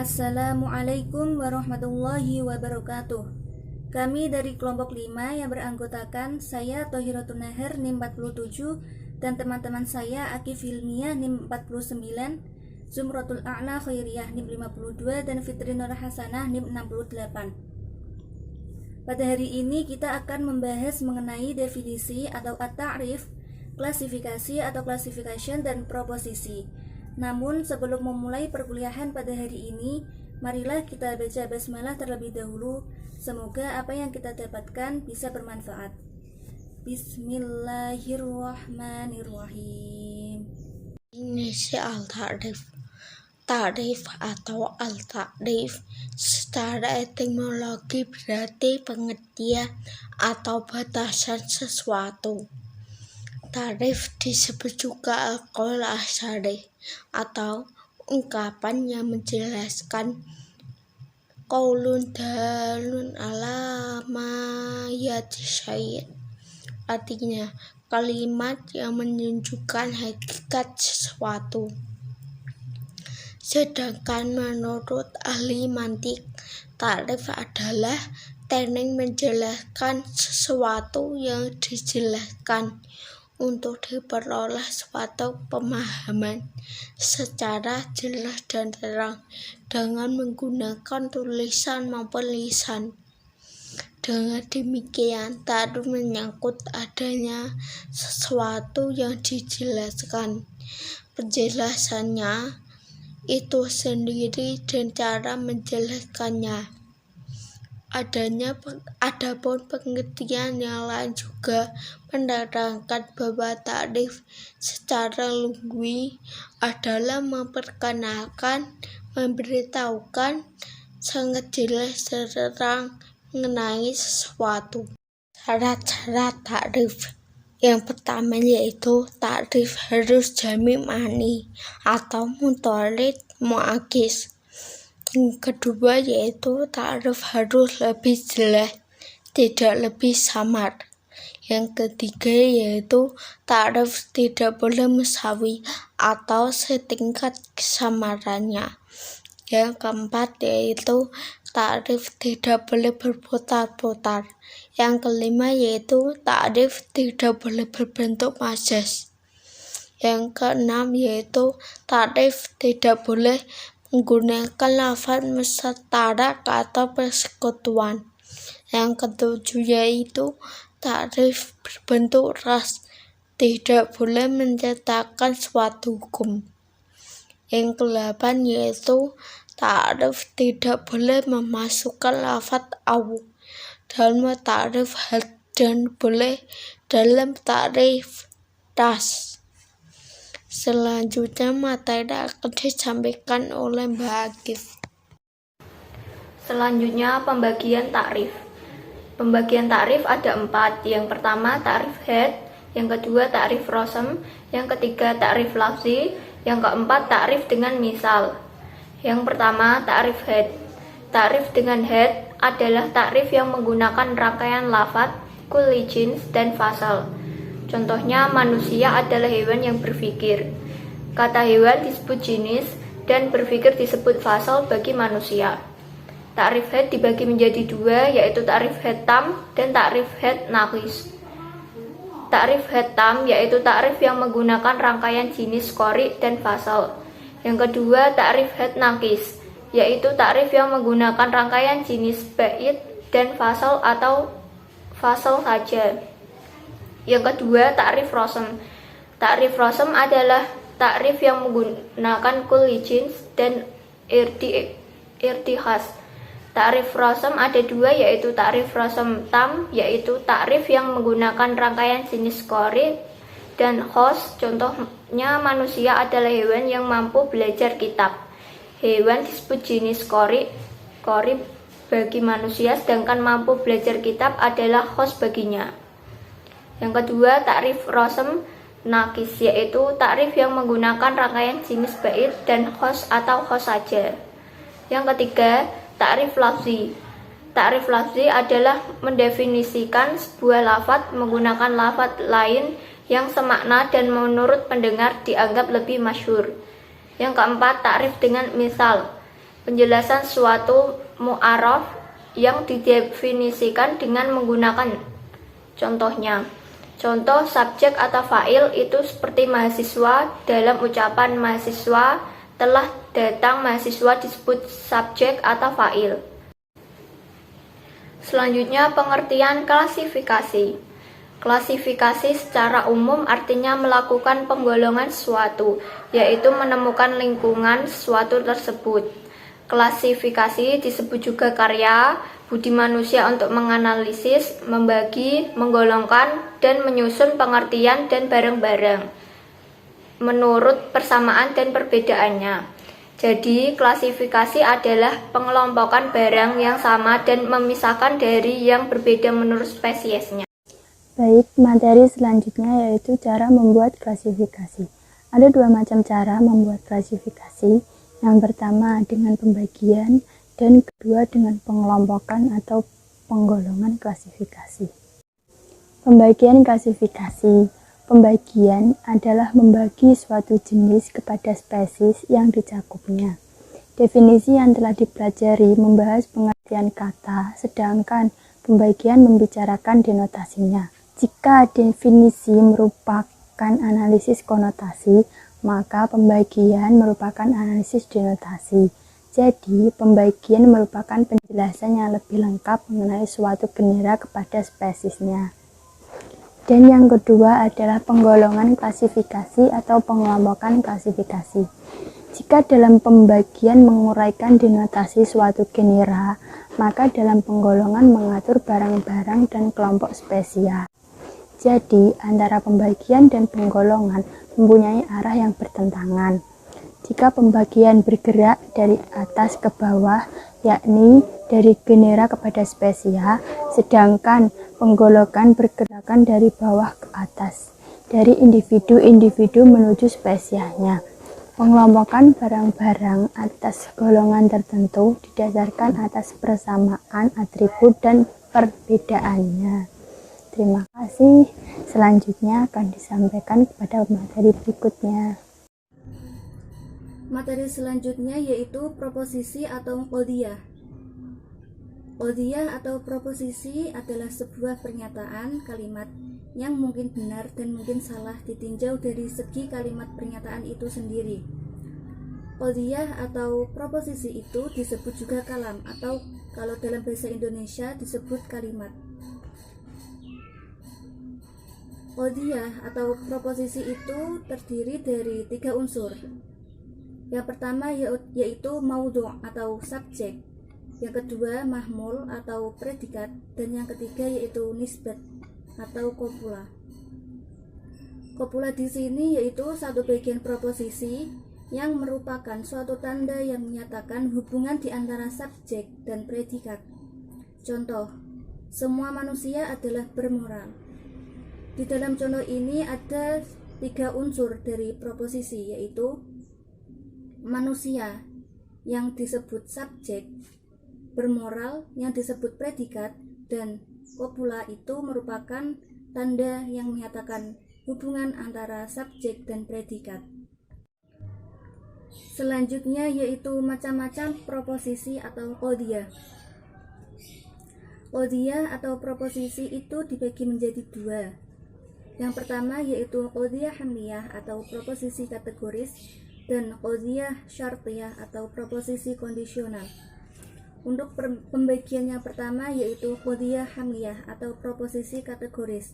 Assalamualaikum warahmatullahi wabarakatuh. Kami dari kelompok 5 yang beranggotakan saya Thohiratun Nahar NIM 47 dan teman-teman saya Akif Hilmiyah NIM 49, Zumratul A'la Khairiyah NIM 52 dan Fitri Nur Hasanah NIM 68. Pada hari ini kita akan membahas mengenai definisi atau at-ta'rif, klasifikasi atau classification dan proposisi. Namun sebelum memulai perkuliahan pada hari ini, marilah kita baca basmalah terlebih dahulu. Semoga apa yang kita dapatkan bisa bermanfaat. Bismillahirrahmanirrahim. Definisi al-ta'rif. Ta'rif atau al-ta'rif secara etimologi berarti pengertian atau batasan sesuatu. Ta'rif disebut juga al-qaul asyari atau ungkapan yang menjelaskan qaulun dalun ala ma yatasyair. Artinya kalimat yang menunjukkan hakikat sesuatu. Sedangkan menurut ahli mantik, ta'rif adalah teknik menjelaskan sesuatu yang dijelaskan untuk diperoleh suatu pemahaman secara jelas dan terang dengan menggunakan tulisan maupun lisan. Dengan demikian, ta'rif menyangkut adanya sesuatu yang dijelaskan, penjelasannya itu sendiri dan cara menjelaskannya. Adapun pengertian yang lain juga menerangkan bahwa ta'rif secara lugwi adalah memperkenalkan, memberitahukan sangat jelas dan terang mengenai sesuatu. Syarat-syarat ta'rif. Yang pertama yaitu ta'rif harus jami' ma'ni atau mutarid mu'akis. Yang kedua yaitu ta'rif harus lebih jelas, tidak lebih samar. Yang ketiga yaitu ta'rif tidak boleh musawi atau setingkat kesamarannya. Yang keempat yaitu ta'rif tidak boleh berputar-putar. Yang kelima yaitu ta'rif tidak boleh berbentuk majaz. Yang keenam yaitu ta'rif tidak boleh menggunakan lafaz mustarak atau persekutuan. Yang ketujuh yaitu ta'rif berbentuk ras, tidak boleh menciptakan suatu hukum. Yang kedelapan yaitu ta'rif tidak boleh memasukkan lafaz au dalam ta'rif had dan boleh dalam ta'rif ras. Selanjutnya materi akan disampaikan oleh Mbak Akif. Selanjutnya pembagian ta'rif. Pembagian ta'rif ada 4. Yang pertama ta'rif had, yang kedua ta'rif rosem, yang ketiga ta'rif lafzi, yang keempat ta'rif dengan misal. Yang pertama ta'rif had. Ta'rif dengan had adalah ta'rif yang menggunakan rangkaian lafaz, kulli jins dan fasal. Contohnya manusia adalah hewan yang berpikir. Kata hewan disebut jenis dan berpikir disebut fasal bagi manusia. Ta'rif had dibagi menjadi 2, yaitu ta'rif had tam dan ta'rif had naqis. Ta'rif had tam yaitu ta'rif yang menggunakan rangkaian jenis qori dan fasal. Yang kedua ta'rif had naqis, yaitu ta'rif yang menggunakan rangkaian jenis bait dan fasal atau fasal saja. Yang kedua ta'rif rosem. Ta'rif rosem adalah ta'rif yang menggunakan kulli jins dan irti khas. Ta'rif rosem ada 2, yaitu ta'rif rosem tam, yaitu ta'rif yang menggunakan rangkaian jenis qori dan khos. Contohnya manusia adalah hewan yang mampu belajar kitab. Hewan disebut jenis qori bagi manusia, sedangkan mampu belajar kitab adalah khos baginya. Yang kedua ta'rif rosem naqis, yaitu ta'rif yang menggunakan rangkaian jenis bait dan khos atau khos saja. Yang ketiga ta'rif lafzi. Ta'rif lafzi adalah mendefinisikan sebuah lafaz menggunakan lafaz lain yang semakna dan menurut pendengar dianggap lebih masyhur. Yang keempat ta'rif dengan misal. penjelasan suatu mu'arraf yang didefinisikan dengan menggunakan contohnya. Contoh subjek atau fa'il itu seperti mahasiswa. Dalam ucapan mahasiswa telah datang, mahasiswa disebut subjek atau fa'il. Selanjutnya, pengertian klasifikasi. Klasifikasi secara umum artinya melakukan penggolongan sesuatu, yaitu menemukan lingkungan sesuatu tersebut. Klasifikasi disebut juga karya budi manusia untuk menganalisis, membagi, menggolongkan, dan menyusun pengertian dan barang-barang menurut persamaan dan perbedaannya. Jadi, klasifikasi adalah pengelompokan barang yang sama dan memisahkan dari yang berbeda menurut spesiesnya. Baik, materi selanjutnya yaitu cara membuat klasifikasi. Ada dua macam cara membuat klasifikasi. Yang pertama dengan pembagian dan kedua dengan pengelompokan atau penggolongan klasifikasi. Pembagian klasifikasi. Pembagian adalah membagi suatu jenis kepada spesies yang dicakupnya. Definisi yang telah dipelajari membahas pengertian kata, sedangkan pembagian membicarakan denotasinya. Jika definisi merupakan analisis konotasi, maka pembagian merupakan analisis denotasi. Jadi, pembagian merupakan penjelasan yang lebih lengkap mengenai suatu genera kepada spesiesnya. Dan yang kedua adalah penggolongan klasifikasi atau pengelompokan klasifikasi. Jika dalam pembagian menguraikan denotasi suatu genera, maka dalam penggolongan mengatur barang-barang dan kelompok spesies. Jadi, antara pembagian dan penggolongan mempunyai arah yang bertentangan. Jika pembagian bergerak dari atas ke bawah, yakni dari genera kepada spesies, sedangkan penggolongan bergerakan dari bawah ke atas, dari individu-individu menuju spesiesnya. Pengelompokan barang-barang atas golongan tertentu didasarkan atas persamaan atribut dan perbedaannya. Terima kasih. Selanjutnya akan disampaikan kepada materi berikutnya. Materi selanjutnya yaitu proposisi atau qadhiyah. Qadhiyah atau proposisi adalah sebuah pernyataan kalimat yang mungkin benar dan mungkin salah ditinjau dari segi kalimat pernyataan itu sendiri. Qadhiyah atau proposisi itu disebut juga kalam atau kalau dalam bahasa Indonesia disebut kalimat. Qadhiyah atau proposisi itu terdiri dari 3 unsur. Yang pertama yaitu maudhu' atau subjek, yang kedua mahmul atau predikat, dan yang ketiga yaitu nisbat atau kopula. Kopula di sini yaitu satu bagian proposisi yang merupakan suatu tanda yang menyatakan hubungan di antara subjek dan predikat. Contoh, semua manusia adalah bermoral. Di dalam contoh ini ada 3 unsur dari proposisi, yaitu manusia yang disebut subjek, bermoral yang disebut predikat, dan kopula itu merupakan tanda yang menyatakan hubungan antara subjek dan predikat. Selanjutnya yaitu macam-macam proposisi atau qadhiyah. Qadhiyah atau proposisi itu dibagi menjadi 2. Yang pertama yaitu qadhiyah hamliyah atau proposisi kategoris, dan qadhiyah syartiyah atau proposisi kondisional. Untuk pembagian yang pertama yaitu qadhiyah hamliyah atau proposisi kategoris.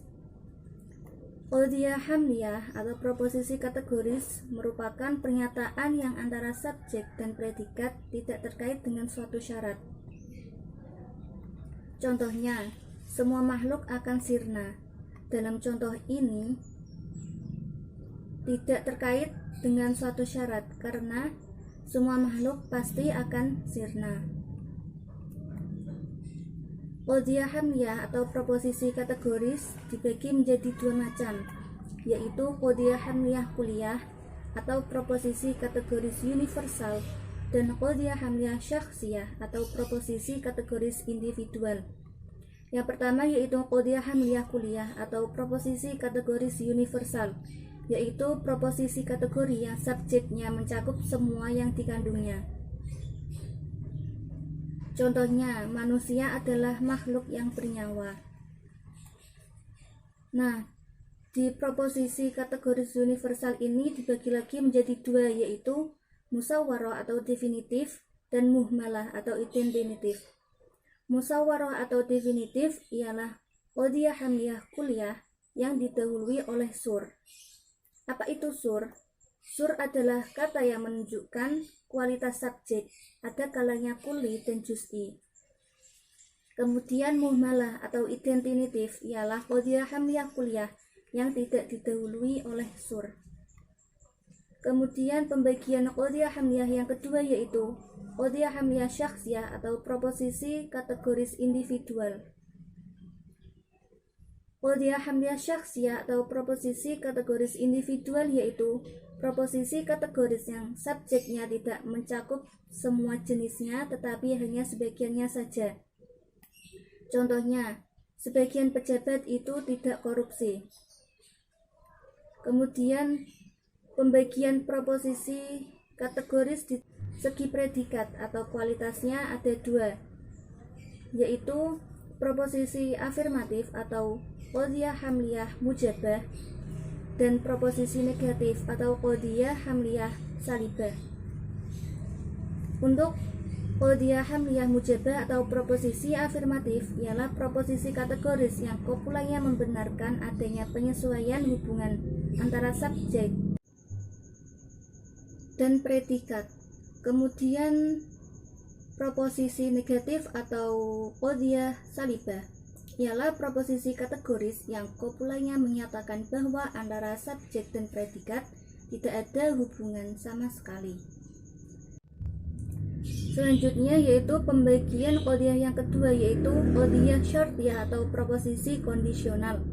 Qadhiyah hamliyah atau proposisi kategoris merupakan pernyataan yang antara subjek dan predikat tidak terkait dengan suatu syarat. Contohnya, semua makhluk akan sirna. Dalam contoh ini tidak terkait dengan suatu syarat karena semua makhluk pasti akan sirna. Qadhiyah hamliyah atau proposisi kategoris dibagi menjadi 2 macam, yaitu qadhiyah hamliyah kulliyah atau proposisi kategoris universal, dan qadhiyah hamliyah syakhsiyah atau proposisi kategoris individual. Yang pertama yaitu qadhiyah hamliyah kulliyah atau proposisi kategoris universal, yaitu proposisi kategori yang subjeknya mencakup semua yang dikandungnya. Contohnya, manusia adalah makhluk yang bernyawa. Nah, di proposisi kategoris universal ini dibagi lagi menjadi dua, yaitu musyawarah atau definitif dan muhmalah atau identitif. Musyawarah atau definitif ialah qadhiyah hamliyah kulliyah yang didahului oleh sur. Apa itu sur? Sur adalah kata yang menunjukkan kualitas subjek, ada kalanya kulli dan juz'i. Kemudian muhmalah atau identitif ialah qadhiyah hamliyah kulliyah yang tidak didahului oleh sur. Kemudian pembagian qadhiyah hamliyah yang kedua yaitu qadhiyah hamliyah syakhsiyah atau proposisi kategoris individual. Qadhiyah hamliyah syakhsiyah atau proposisi kategoris individual yaitu proposisi kategoris yang subjeknya tidak mencakup semua jenisnya tetapi hanya sebagiannya saja. Contohnya, sebagian pejabat itu tidak korupsi. Kemudian pembagian proposisi kategoris di segi predikat atau kualitasnya ada dua, yaitu proposisi afirmatif atau qadhiyah hamliyah mujabah dan proposisi negatif atau qadhiyah hamliyah salibah. Untuk qadhiyah hamliyah mujabah atau proposisi afirmatif ialah proposisi kategoris yang kopulanya membenarkan adanya penyesuaian hubungan antara subjek dan predikat. Kemudian proposisi negatif atau qadhiyah salibah ialah proposisi kategoris yang kopulanya menyatakan bahwa antara subjek dan predikat tidak ada hubungan sama sekali. Selanjutnya yaitu pembagian qadhiyah yang kedua yaitu qadhiyah syartiyah atau proposisi kondisional.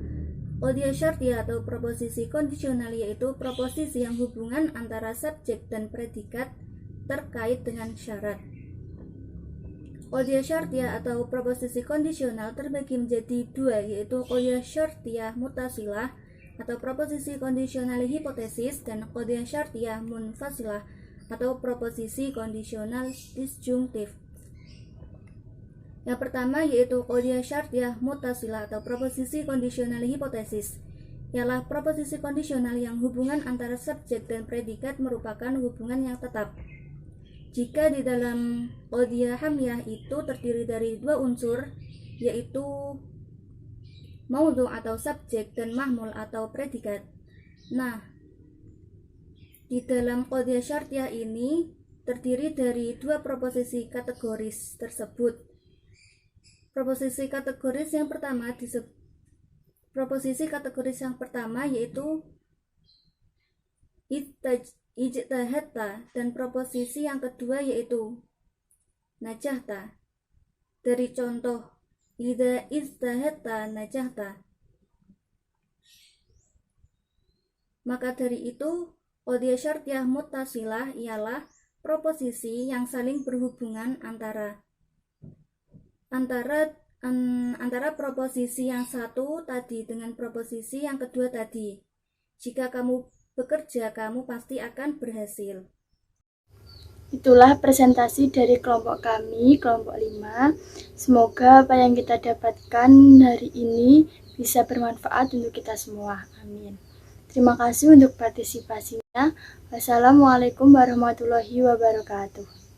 Qadhiyah syartiyah atau proposisi kondisional yaitu proposisi yang hubungan antara subjek dan predikat terkait dengan syarat. Qadhiyah syartiyah atau proposisi kondisional terbagi menjadi dua yaitu qadhiyah syartiyah muttasilah atau proposisi kondisional hipotesis dan qadhiyah syartiyah munfasilah atau proposisi kondisional disjungtif. Yang pertama yaitu qadhiyah syartiyah muttasilah atau proposisi kondisional hipotesis. Ialah proposisi kondisional yang hubungan antara subjek dan predikat merupakan hubungan yang tetap. Jika di dalam qadhiyah hamliyah itu terdiri dari dua unsur, yaitu maudhu atau subjek dan mahmul atau predikat. Nah, di dalam qadhiyah syartiyah ini terdiri dari dua proposisi kategoris tersebut. Proposisi kategoris yang pertama yaitu ijtahadta dan proposisi yang kedua yaitu najahta. Dari contoh idza ijtahadta najahta. Maka dari itu qadhiyah syartiyah muttasilah ialah proposisi yang saling berhubungan antara proposisi yang satu tadi dengan proposisi yang kedua tadi. Jika kamu bekerja, kamu pasti akan berhasil. Itulah presentasi dari kelompok kami, kelompok 5. Semoga apa yang kita dapatkan hari ini bisa bermanfaat untuk kita semua. Amin. Terima kasih untuk partisipasinya. Wassalamualaikum warahmatullahi wabarakatuh.